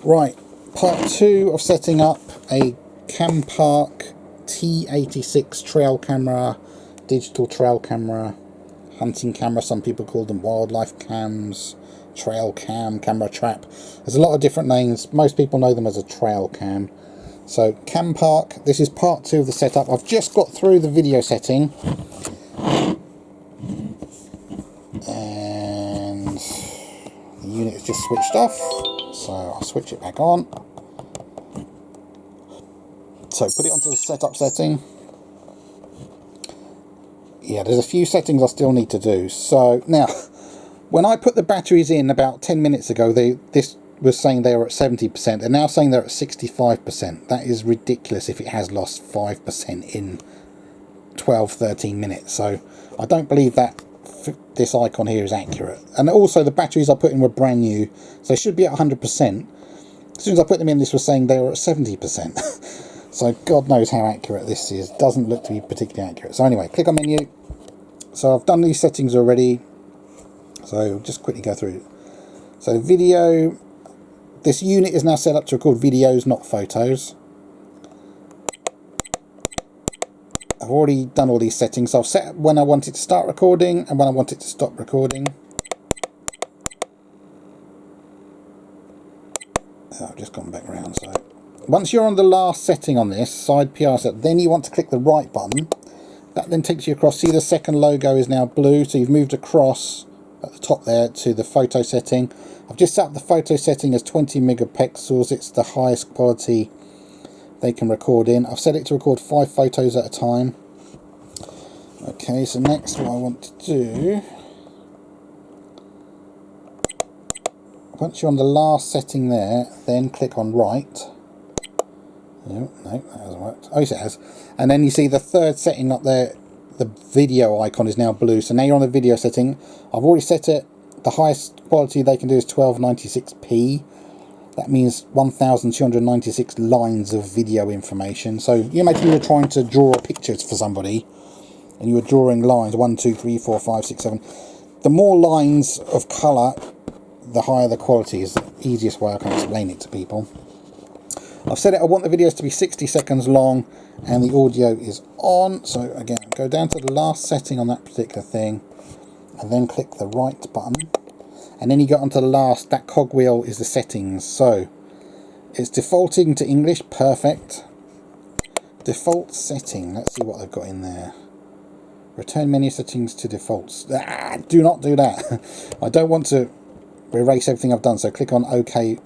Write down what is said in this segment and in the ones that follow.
Right, part 2 of setting up a CamPark T86 trail camera, digital trail camera, hunting camera, some people call them wildlife cams, trail cam, camera trap. There's a lot of different names. Most people know them as a trail cam. So CamPark, this is part 2 of the setup. I've just got through the video setting. And the unit is just switched off. So I'll switch it back on. So put it onto the setup setting. Yeah, there's a few settings I still need to do. So now, when I put the batteries in about 10 minutes ago, this was saying they were at 70%. They're now saying they're at 65%. That is ridiculous if it has lost 5% in 12-13 minutes. So I don't believe that this icon here is accurate. And also the batteries I put in were brand new, so they should be at 100%. As soon as I put them in, this was saying they were at 70%. So God knows how accurate this is. Doesn't look to be particularly accurate. So anyway, click on menu. So I've done these settings already. So just quickly go through. So video, this unit is now set up to record videos, not photos. I've already done all these settings. So I've set when I want it to start recording and when I want it to stop recording. Oh, I've just gone back around. So once you're on the last setting on this, side PR set, then you want to click the right button. That then takes you across. See, the second logo is now blue, so you've moved across at the top there to the photo setting. I've just set up the photo setting as 20 megapixels. It's the highest quality they can record in. I've set it to record 5 photos at a time. Okay, so next what I want to do, once you're on the last setting there, then click on right. No, that hasn't worked. Oh, yes it has. And then you see the third setting up there, the video icon is now blue. So now you're on the video setting. I've already set it, the highest quality they can do is 1296p. That means 1296 lines of video information. So you imagine you were trying to draw pictures for somebody and you were drawing lines 1, 2, 3, 4, 5, 6, 7. The more lines of colour, the higher the quality is. The easiest way I can explain it to people. I've said it, I want the videos to be 60 seconds long and the audio is on. So again, go down to the last setting on that particular thing and then click the right button. And then you get onto the last, that cogwheel is the settings. So it's defaulting to English, perfect. Default setting, let's see what they've got in there. Return menu settings to defaults. Do not do that. I don't want to erase everything I've done, so click on OK,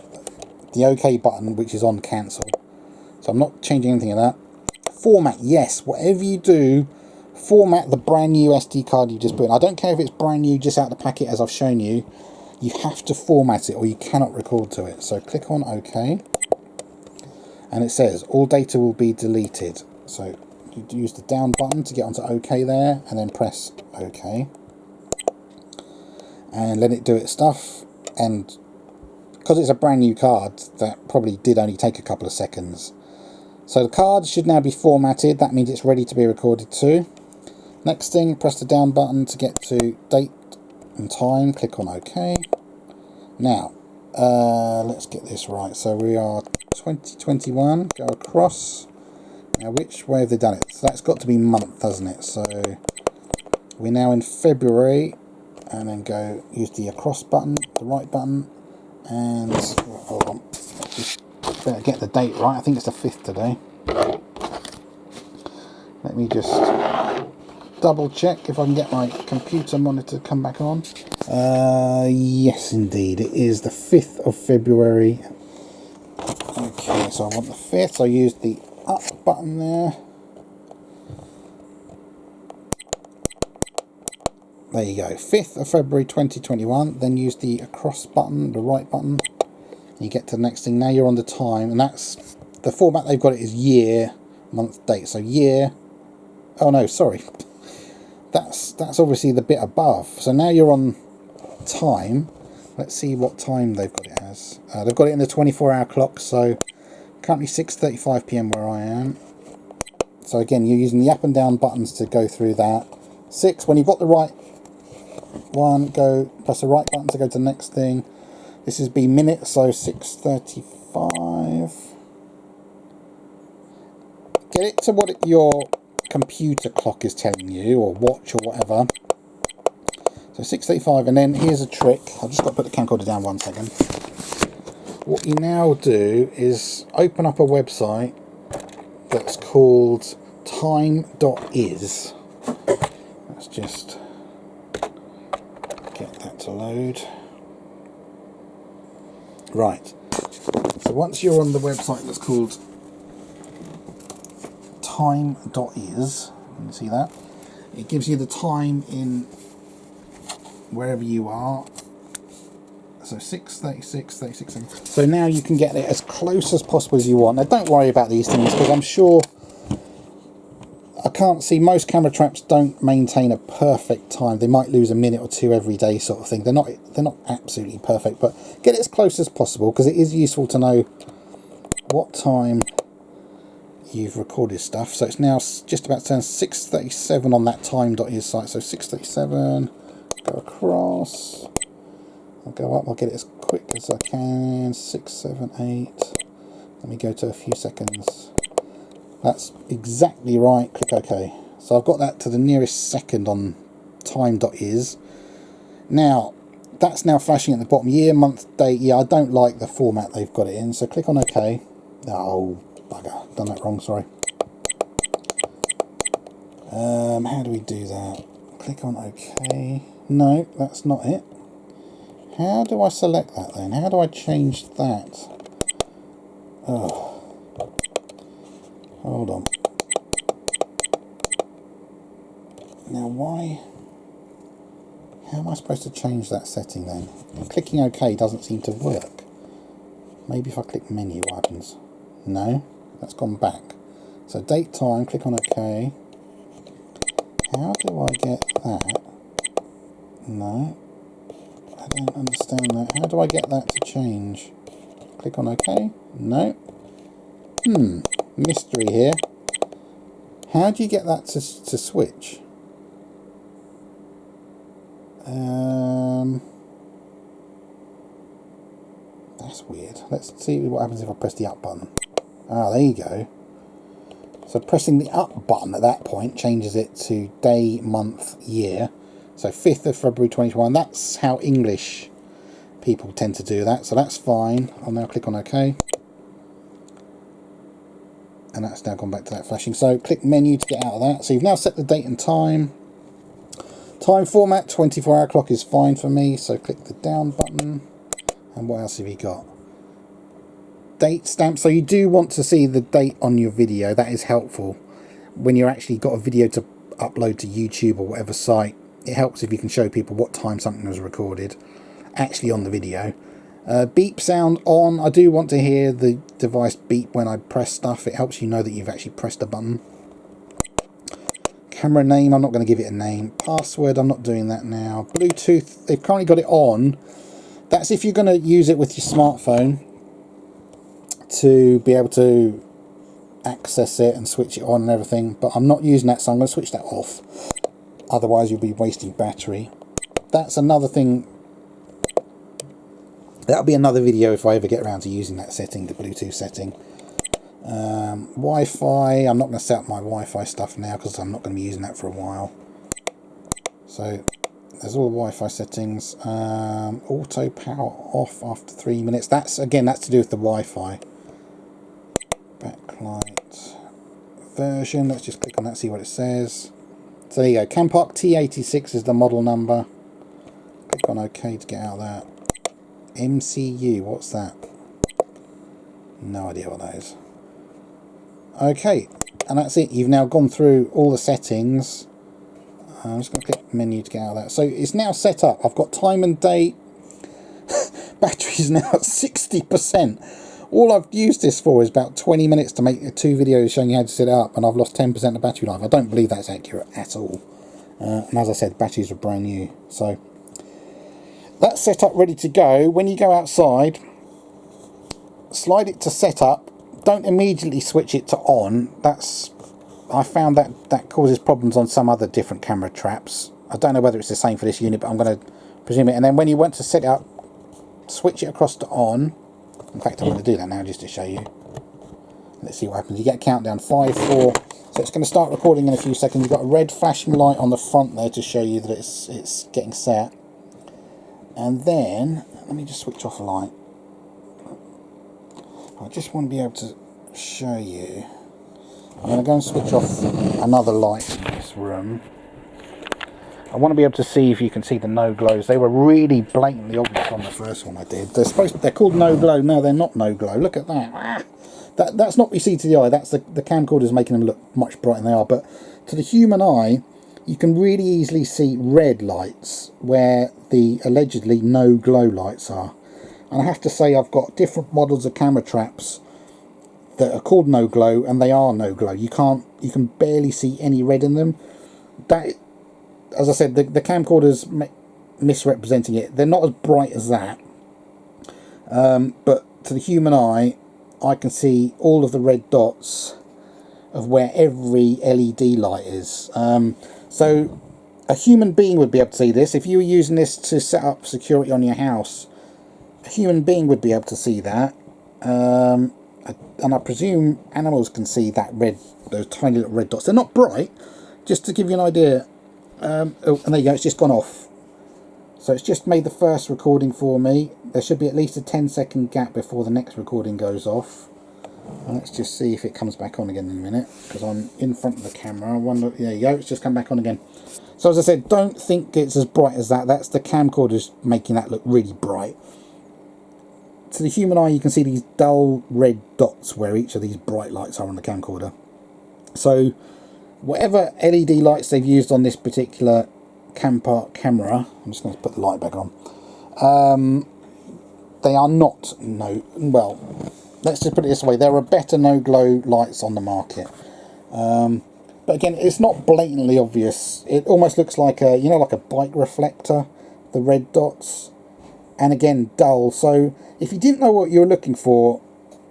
the OK button, which is on cancel. So I'm not changing anything of that. Format, yes, whatever you do, format the brand new SD card you just put in. I don't care if it's brand new just out of the packet as I've shown you. You have to format it or you cannot record to it. So click on OK. And it says all data will be deleted. So you use the down button to get onto OK there and then press OK. And let it do its stuff. And because it's a brand new card, that probably did only take a couple of seconds. So the card should now be formatted. That means it's ready to be recorded to. Next thing, press the down button to get to date and time. Click on OK. Now, let's get this right. So we are 2021. Go across. Now, which way have they done it? So that's got to be month, hasn't it? So we're now in February. And then go use the across button, the right button. And hold on, just better get the date right. I think it's the 5th today. Let me just double check if I can get my computer monitor to come back on. Yes, indeed, it is the 5th of February. Okay, so I want the 5th. So I use the up button there. There you go, 5th of February 2021. Then use the across button, the right button. You get to the next thing. Now you're on the time, and that's the format they've got. It is year, month, date. So year. Oh no, sorry. That's obviously the bit above. So now you're on time. Let's see what time they've got it as. They've got it in the 24-hour clock. So currently 6:35 p.m. where I am. So again, you're using the up and down buttons to go through that. 6. When you've got the right one, go press the right button to go to the next thing. This is B minutes, so 6:35. Get it to what your computer clock is telling you, or watch, or whatever. So 6:35, and then here's a trick. I've just got to put the camcorder down 1 second. What you now do is open up a website that's called time.is. Let's just get that to load. Right. So once you're on the website that's called time.is, you can see that. It gives you the time in wherever you are. So 6:36, 36 seconds. So now you can get it as close as possible as you want. Now don't worry about these things, because I'm sure, I can't see, most camera traps don't maintain a perfect time. They might lose a minute or two every day, sort of thing. They're not absolutely perfect, but get it as close as possible, because it is useful to know what time you've recorded stuff. So it's now just about to turn 6:37 on that time.is site. So 6:37, go across. I'll go up, I'll get it as quick as I can. 6, 7, 8. Let me go to a few seconds. That's exactly right. Click OK. So I've got that to the nearest second on time.is. Now, that's now flashing at the bottom. Year, month, date. Yeah, I don't like the format they've got it in. So click on OK. Oh, bugger. Done that wrong, sorry. How do we do that? Click on OK. No, that's not it. How do I select that then? How do I change that? Oh, hold on. Now why? How am I supposed to change that setting then? Clicking OK doesn't seem to work. Maybe if I click menu, what happens? No, that's gone back. So date, time, click on OK. How do I get that? No. I don't understand that. How do I get that to change? Click on OK? No. Mystery here. How do you get that to switch? That's weird. Let's see what happens if I press the up button. Ah, there you go. So pressing the up button at that point changes it to day, month, year. So 5th of February 2021. That's how English people tend to do that. So that's fine. I'll now click on OK. And that's now gone back to that flashing. So click menu to get out of that. So you've now set the date and time. Time format, 24-hour clock is fine for me. So click the down button. And what else have you got? Date stamp. So you do want to see the date on your video. That is helpful. When you're actually got a video to upload to YouTube or whatever site, it helps if you can show people what time something was recorded actually on the video. Beep sound on. I do want to hear the device beep when I press stuff. It helps you know that you've actually pressed a button. Camera name, I'm not going to give it a name. Password, I'm not doing that now. Bluetooth, they've currently got it on. That's if you're going to use it with your smartphone to be able to access it and switch it on and everything. But I'm not using that, so I'm going to switch that off. Otherwise you'll be wasting battery. That's another thing. That'll be another video if I ever get around to using that setting, the Bluetooth setting. Wi-Fi, I'm not going to set up my Wi-Fi stuff now because I'm not going to be using that for a while. So there's all the Wi-Fi settings. Auto power off after 3 minutes. That's, again, that's to do with the Wi-Fi. Backlight version, let's just click on that, see what it says. So there you go, CamPark T86 is the model number. Click on OK to get out of that. MCU, what's that? No idea what that is. Okay, and that's it. You've now gone through all the settings. I'm just going to click menu to get out of that. So it's now set up. I've got time and date. Battery's now at 60%. All I've used this for is about 20 minutes to make 2 videos showing you how to set it up, and I've lost 10% of battery life. I don't believe that's accurate at all. And as I said, batteries are brand new. So that's set up, ready to go. When you go outside, slide it to setup. Don't immediately switch it to on. I found that causes problems on some other different camera traps. I don't know whether it's the same for this unit, but I'm going to presume it. And then when you want to set it up, switch it across to on. In fact, I'm going to do that now just to show you. Let's see what happens. You get a countdown, 5, 4. So it's going to start recording in a few seconds. You've got a red flashing light on the front there to show you that it's getting set. And then, let me just switch off a light. I just want to be able to show you. I'm going to go and switch off another light in this room. I want to be able to see if you can see the no glows. They were really blatantly obvious on the first one I did. They're called no glow. No, they're not no glow. Look at that. That's not what you see to the eye. That's the camcorders making them look much brighter than they are. But to the human eye, you can really easily see red lights where the allegedly no glow lights are. And I have to say, I've got different models of camera traps that are called no glow, and they are no glow. You can barely see any red in them. That, as I said, the camcorders misrepresenting it. They're not as bright as that, but to the human eye, I can see all of the red dots of where every LED light is. So a human being would be able to see this. If you were using this to set up security on your house, a human being would be able to see that. And I presume animals can see that those tiny little red dots. They're not bright, just to give you an idea. Oh, and there you go, it's just gone off. So it's just made the first recording for me. There should be at least a 10-second gap before the next recording goes off. And let's just see if it comes back on again in a minute, because I'm in front of the camera. I wonder, there you go, it's just come back on again. So as I said, don't think it's as bright as that. That's the camcorders making that look really bright. To the human eye, you can see these dull red dots where each of these bright lights are on the camcorder. So whatever LED lights they've used on this particular CamPark camera, I'm just going to put the light back on, they are not well, let's just put it this way, there are better no glow lights on the market. But again, it's not blatantly obvious. It almost looks like a, you know, like a bike reflector, the red dots, and again dull. So if you didn't know what you were looking for,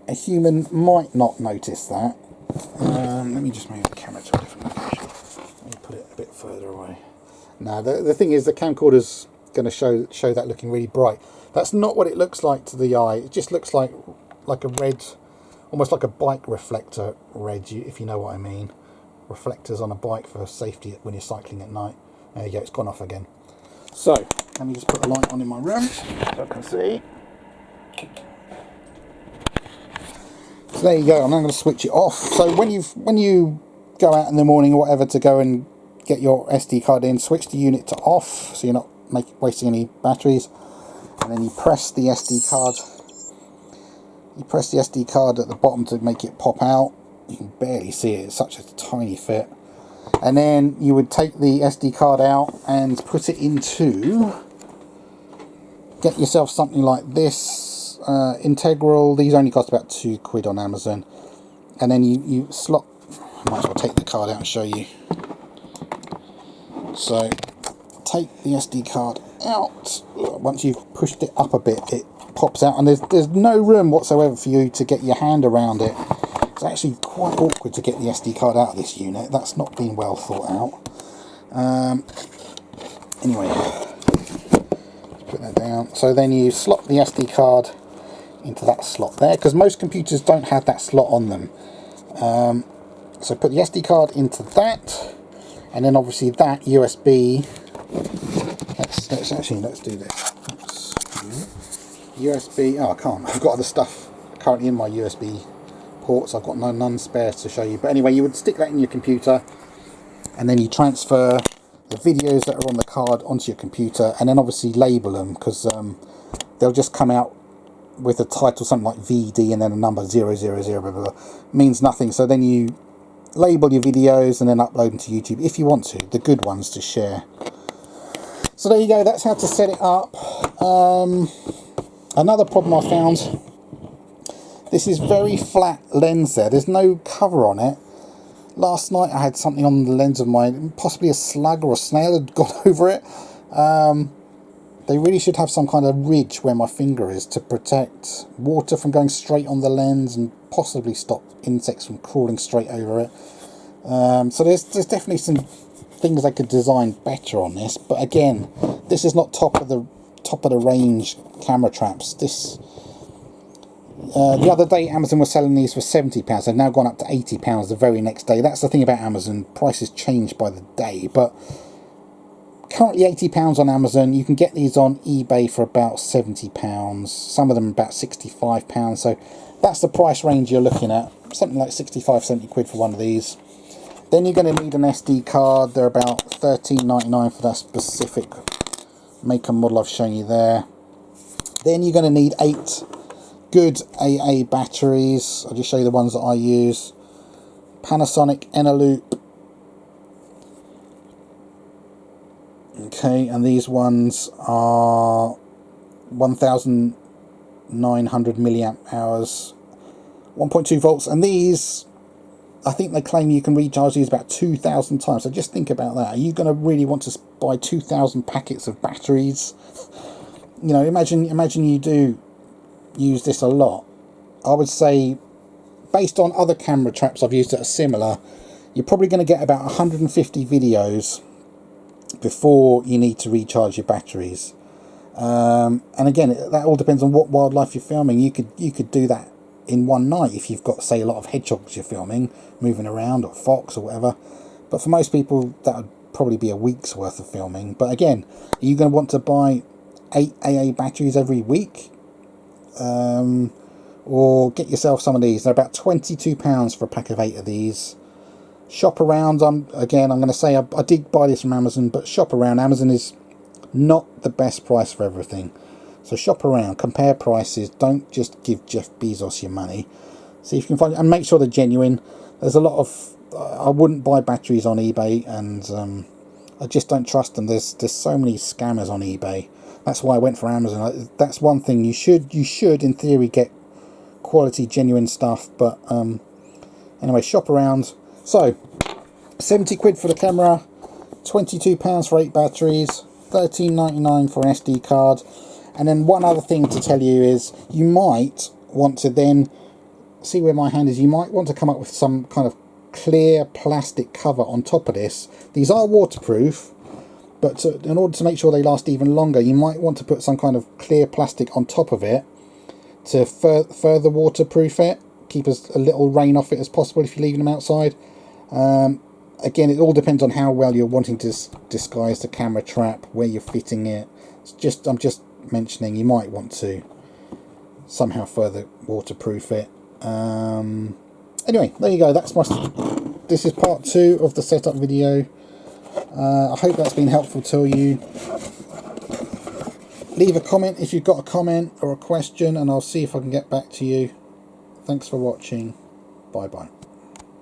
a human might not notice that. Let me just move the camera to a different location. Let me put it a bit further away. Now the thing is, the camcorder's going to show that looking really bright. That's not what it looks like to the eye. It just looks like a red, almost like a bike reflector red, if you know what I mean. Reflectors on a bike for safety when you're cycling at night. There you go, it's gone off again. So let me just put the light on in my room so I can see. So there you go. I'm now going to switch it off. So when you go out in the morning or whatever to go and get your SD card in, switch the unit to off so you're not wasting any batteries, and then you press the SD card. You press the SD card at the bottom to make it pop out. You can barely see it, it's such a tiny fit. And then you would take the SD card out and put it into, get yourself something like this, integral. These only cost about £2 on Amazon. And then you slot, I might as well take the card out and show you. So take the SD card out. Once you've pushed it up a bit, it pops out, and there's no room whatsoever for you to get your hand around it. It's actually quite awkward to get the SD card out of this unit. That's not been well thought out. Anyway, let's put that down. So then you slot the SD card into that slot there, because most computers don't have that slot on them. So put the SD card into that, and then obviously that USB. Let's do this. USB. Oh, I can't. I've got other stuff currently in my USB ports. I've got none spare to show you. But anyway, you would stick that in your computer, and then you transfer the videos that are on the card onto your computer, and then obviously label them, because they'll just come out with a title, something like VD and then a number 000, blah, blah, blah. Means nothing. So then you label your videos and then upload them to YouTube if you want to, the good ones to share. So there you go, that's how to set it up. Another problem I found, this is very flat lens there, there's no cover on it. Last night I had something on the lens of mine, possibly a slug or a snail had gone over it. They really should have some kind of ridge where my finger is to protect water from going straight on the lens and possibly stop insects from crawling straight over it. So there's definitely some things I could design better on this, but again, this is not top top of the range camera traps. The other day Amazon was selling these for £70. They've now gone up to £80 the very next day. That's the thing about Amazon, prices change by the day, but currently £80 on Amazon. You can get these on eBay for about £70, some of them about £65, so that's the price range you're looking at, something like 65-70 quid for one of these. Then you're going to need an SD card. They're about £13.99 for that specific make and model I've shown you there. Then you're going to need 8 good AA batteries. I'll just show you the ones that I use. Panasonic Eneloop. Okay, and these ones are 1900 milliamp hours, 1.2 volts, and these, I think they claim you can recharge these about 2,000 times. So just think about that. Are you going to really want to buy 2,000 packets of batteries? You know, imagine you do use this a lot. I would say, based on other camera traps I've used that are similar, you're probably going to get about 150 videos before you need to recharge your batteries. And again, that all depends on what wildlife you're filming. You could do that in one night if you've got, say, a lot of hedgehogs you're filming moving around, or fox or whatever. But for most people that would probably be a week's worth of filming. But again, are you going to want to buy 8 AA batteries every week? Or get yourself some of these. They're about £22 for a pack of 8 of these. Shop around. I'm going to say I did buy this from Amazon, but shop around. Amazon is not the best price for everything, so shop around, compare prices. Don't just give Jeff Bezos your money. See if you can find, and make sure they're genuine. There's a lot of I wouldn't buy batteries on eBay, and I just don't trust them. There's so many scammers on eBay. That's why I went for Amazon. That's one thing you should in theory get quality, genuine stuff. But anyway, shop around. So 70 quid for the camera, £22 for 8 batteries, £13.99 for an SD card. And then one other thing to tell you is you might want to then see where my hand is. You might want to come up with some kind of clear plastic cover on top of this. These are waterproof, but in order to make sure they last even longer, you might want to put some kind of clear plastic on top of it to further waterproof it, keep as little rain off it as possible if you're leaving them outside. Again, it all depends on how well you're wanting to disguise the camera trap, where you're fitting it. I'm just mentioning you might want to somehow further waterproof it. Anyway, there you go. This is part 2 of the setup video. I hope that's been helpful to you. Leave a comment if you've got a comment or a question, and I'll see if I can get back to you. Thanks for watching. Bye bye.